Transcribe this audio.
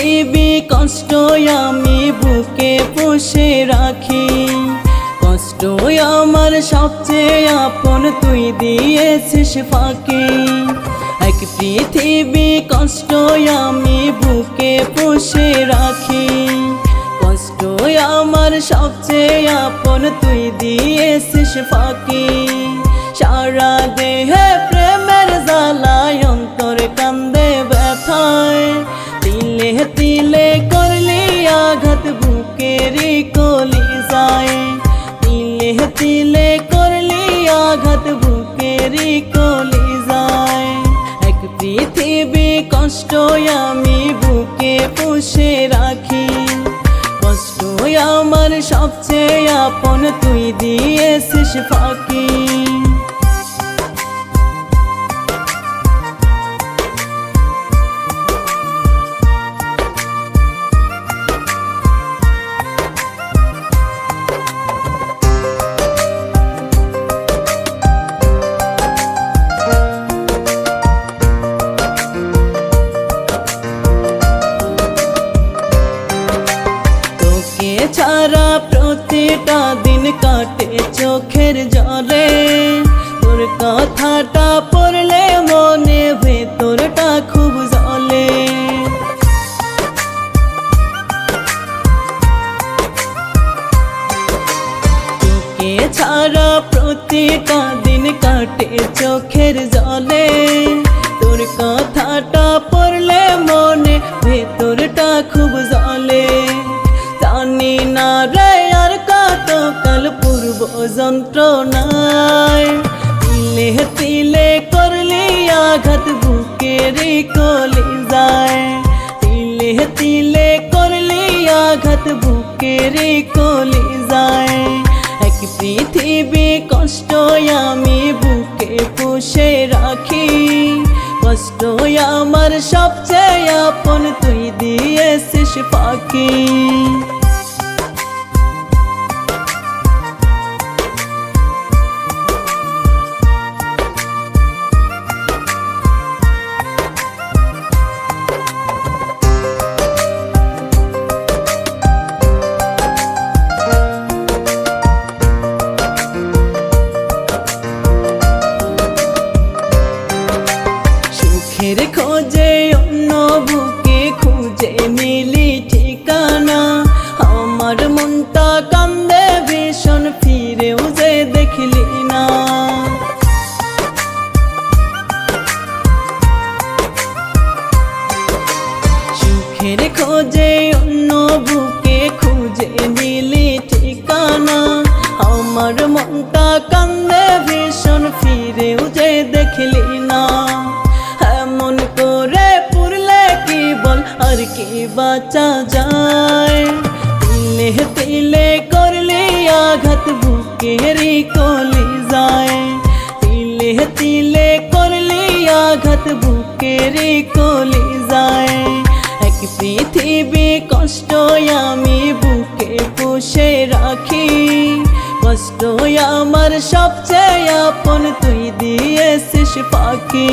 পৃথিবী কষ্ট আমি বুকে পুষে রাখি, কষ্ট আমার সবচেয়ে আপন তুই দিয়েছিস ফাঁকি। এক পৃথিবী কষ্ট আমি বুকে পুষে রাখি, কষ্ট আমার সবচেয়ে আপন তুই দিয়েছিস ফাঁকি। সারা দেহে প্রেমের জ্বালায় অন্তর কান্দে ব্যথায়, তিলে তিলে করলি আঘাত বুকেরই কলিজায়, তিলে তিলে করলি আঘাত বুকেরই কলিজায়। এক পৃথিবী কষ্ট আমি বুকে পুষে রাখি, কষ্ট আমার সবচেয়ে আপন তুই দিয়েছিস ফাঁকি। ছাড়া প্রতিটা দিন কাটে চোখের জলে, তোর কথাটা পড়লে মনে ভেতরটা খুব জ্বলে। তোকে ছাড়া প্রতিটা দিন কাটে চোখের জলে, তোর কথাটা পড়লে মনে ভেতরটা খুব জ্বলে। জানি না রে আর কত কাল পূর্ব যন্ত্রণায়, তিলে তিলে করলি আঘাত বুকেরই কলিজায়, তিলে তিলে করলি আঘাত বুকেরই কলিজায়। এক পৃথিবী কষ্ট আমি বুকে পুষে রাখি, কষ্ট আমার সবচেয়ে আপন তুই দিয়েছিস ফাঁকি। সুখের খোঁজে অন্য বুকে খুঁজে নিলি ঠিকানা, আমার মনটা কান্দে ভীষণ ফিরেও যে দেখলি না। সুখের খোঁজে অন্য বুকে খুঁজে নিলি ঠিকানা, আমার মনটা কান্দে ভীষণ ফিরেও যে দেখলি না। এমন করে পুরলে কি বল আর কি বাঁচা যায়, তিলে তিলে করলি আঘাত বুকেরই কলিজায়, তিলে তিলে করলি আঘাত বুকেরই কলিজায়। এক পৃথিবী কষ্ট আমি বুকে পুষে রাখি, কষ্ট আমার সবচেয়ে আপন তুই দিয়েছিস ফাঁকি।